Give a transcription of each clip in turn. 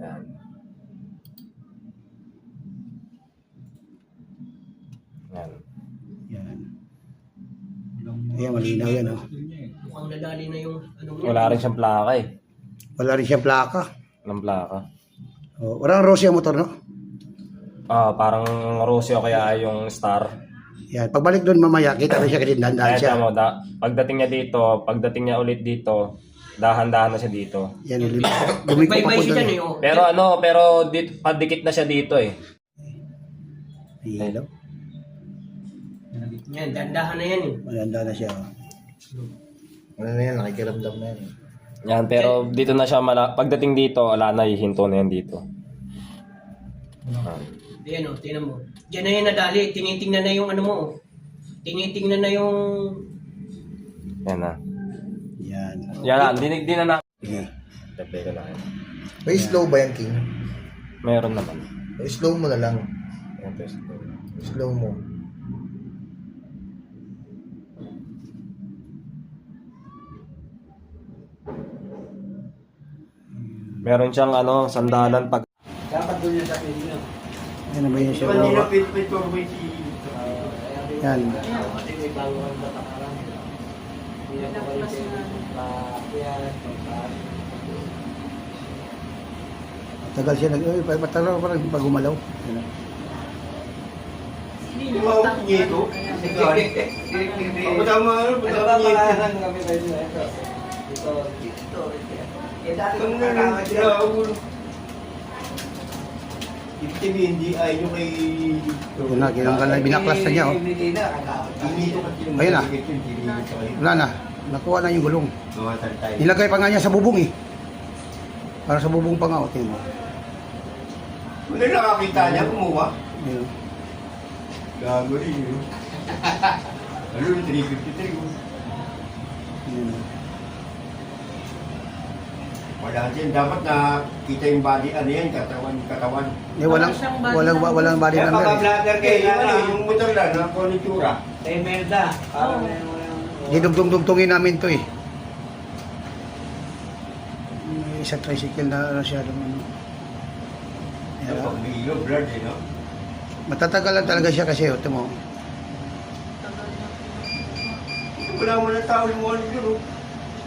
Yan. Yan. Yan. Ayan, malinaw yan, oh. Mukhang nadali na yung ano mo. Wala rin siyang plaka eh. Wala rin siyang plaka. Walang plaka. Oh, walang rosy ang motor, no? Parang Rosio kaya yung Star. Yan. Pagbalik doon mamaya, kita rin siya kasi dahan-dahan siya. Mo, pagdating niya dito, pagdating niya ulit dito, dahan-dahan na siya dito. Yan, lumiko pa Bye-bye po siya dyan doon. eh. Oh. Pero dito, padikit na siya dito eh. Ilaw. Yan, dandahan na yan eh. Malanda na siya, oh. Ano na yan, nakikiramdam na yan. Yan, pero dito na siya pagdating dito, wala na, hihinto na yan dito. Ayan o, tingnan mo. Diyan na yan nadali. Tinitingnan na yung ano mo. Tinitingnan na yung... Yan na. Yan. Yan na, di na na. Sige. Tapos ko na yan. May slow ba yan, King? Meron naman. Slow mo na lang. Yan, tapos ito. Slow mo. Meron siyang sandalan pag... Dapat doon yung sa pinyo. Yan ba yun siya? Diba nila Oh. pit turboy si... Yan. Pati may bago ang batakaran. Hindi na po kayo Tagal siya matagal pa rin pag gumalaw. Yan. Hindi mo nito. Pagkatama ano, pagkatama nito. Eh dati kung nakakagalaw. Ibig sabihin, hindi ay yung kay... Yun na, ginanggal na, binaklas na niya, oh. Ayun na. Wala na. Nakuha na yung gulong. Nilagay pa nga niya sa bubong eh. Para sa bubong pa nga, oh. Tingnan mo. Hindi nakakita niya, kumuha. Ayun. Gago rin yun. Ano yung 353 mo? Ayun. Wala dyan. Dapat nakita yung body, ano yan, katawan. Eh, walang body Kaya number. pagka Eh. vlogger kayo, yung motor lang, na furnitura. Kay Merda. Didugtong-dugtongin namin to eh. May isa tricycle na siya naman. Ito po, may ilo, blood eh, no? Matatagal lang talaga siya kasi, ito mo. Wala mo na tao lumuhan dito, no?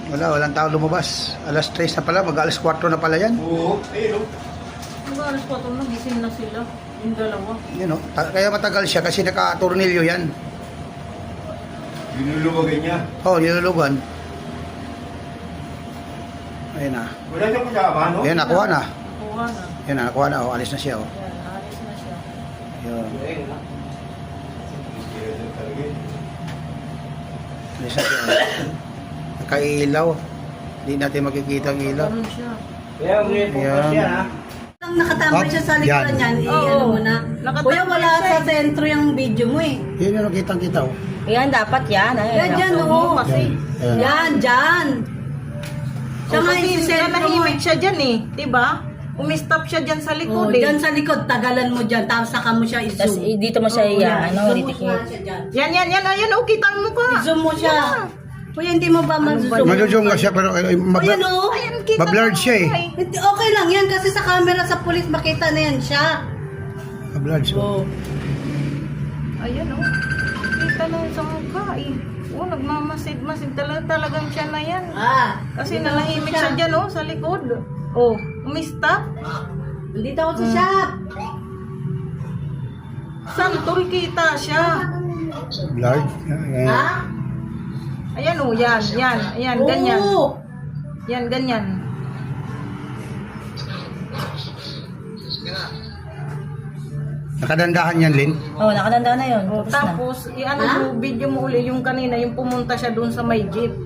Walang tao lumabas. Alas 3 na pala, mag-alas 4 na pala yan. Oo, ayun, no? Mag-alas 4 na, gising na sila. Yung dalawa. Yun, no? Kaya matagal siya kasi naka-tornilyo yan. Binuluwagan niya. Oh, nilulugan. Ayun na. Wala siyang kasama, no? Ayun, nakuha na. Kuha na. Ayun na, nakuha na. Oh, alis na siya. Oh. Yan, alis na siya. Ayun. Ayun, no? Alis na siya. Oh. Nakailaw. Hindi natin makikita ang ilaw. Ganun siya. Kaya, may focus yan, ha? Ang nakatambay siya sa likuran Yan. niyan, Oo. ano mo na. Nakatambay Kuya, wala siya sa eh. sentro yung video mo eh. Yun yung kitang-kita. Oh. Yan, dapat yan. Yan, dyan, oo. Kasi, Ayan. Yan, dyan. Siya nga yung sentro mo. nanahimik siya dyan eh. Diba? Umistop siya dyan sa Oh, likod eh. dyan sa likod, tagalan mo dyan, tapos saka mo siya i-zoom. Tapos dito mo siya Oo, yan. ano, I-zoom mo titikit. siya dyan. Yan. Ayan, oh, kita mo pa. I-zoom mo siya. Kuya, hindi mo ba mag-zoom? Mag-zoom ka siya pero Ayan o. Ayan, kita ma-blurred mo. siya eh. Ay. Okay lang yan kasi sa camera sa pulis makita na yan siya. Blood siya. Oh. Ayan oh. Kita na sa mukha eh. Oh, nagmamasid-masid talagang siya na yan. Ah. Kasi nanahimik siya dyan oh, sa likod. Oh, umistop. Nandito ako sa shop. Santol kita siya. Blood. Ayan. Ha? Ayan oh, yan, ganyan. Oo. Yan, ganyan. Nakadandahan yan, Lin. Oh, nakadanda na yun. Oh, Tapos na. tapos, i-ano mo, video mo uli yung kanina, yung pumunta siya doon sa may jeep.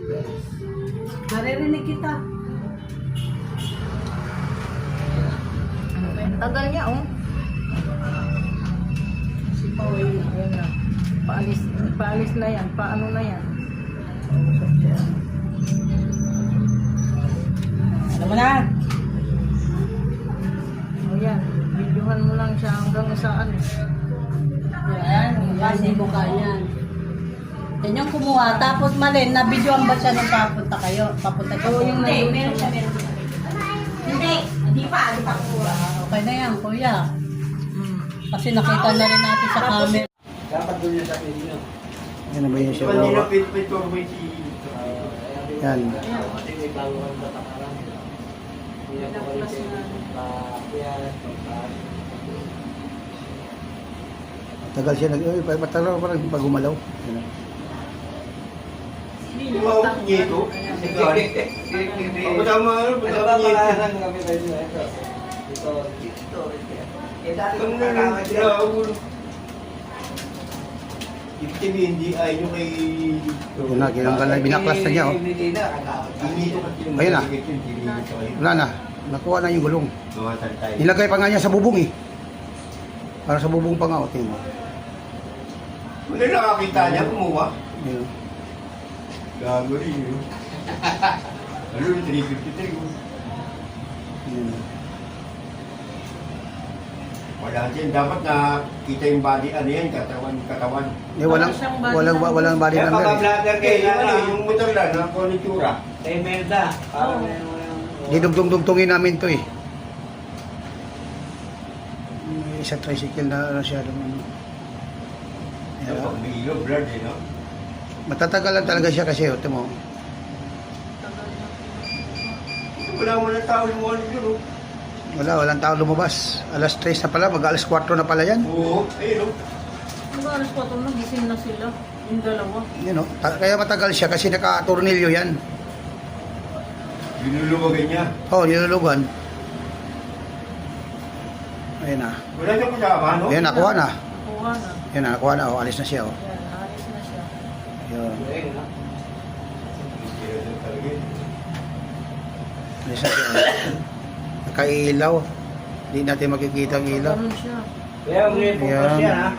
Naririnig kita. Ang tagal niya oh. Si Paul, ayun na. Paalis na yan, paano na yan. Ano mo na? O yan, videohan mo lang siya hanggang saan. Ayan, Kasi mukha niyan. Yan yung kumuha. Tapos Malen, nabidyoan ba siya nung papunta kayo? Papunta kayo? Oo, yung Hindi, nandun. meron siya. Hindi. Hindi pa. Okay na yan, kuya. Hmm. Kasi nakita na rin natin sa camera. Yan na ba yun siya? Yan. Tagal siya nag... Matagal pa rin pag gumalaw. Yan. Yun na, kinanggal na, binaklas na niya, oh. Ayun na. Wala na. Nakuha na yung gulong. Nilagay pa nga niya sa bubong, eh. Para sa bubong pa nga, oh. Tingnan mo. Wala nakakita niya, kumuha. Ayun. Gago rin yun. Ano yung 353 yun? Ayun. Wala din. Dapat na kita yung body, ano yan, katawan. Eh, walang body Kaya number, eh. pagka-vlogger kayo, ano, yung motor lang, ang konitura. Didugtong-dugtongin namin to, eh. May isang tricycle na ano siya. Pag may ilo, blood eh, no? Matatagal lang talaga siya kasi, ito mo. Wala mo na tao lumuhan yun, oh. Walang tao lumabas. Alas 3 na pala, mag-alas 4 na pala yan. Oo, ayun, oh. Mag-aras pa ito, nagising na sila. Yung dalawa. Yun, kaya matagal siya kasi naka-tornilyo yan. Binulubagan niya. Oh, nilulugan. Ayun na. Wala siyang kasama, no? Ayun, nakuha na. Kuha na. Ayun na, nakuha na. Oh, alis na siya. Oh. Yan, alis na siya. Yun. Alis na siya. Oh. Nakailaw. Hindi natin makikita ang ilaw. Ganun siya. Ayan.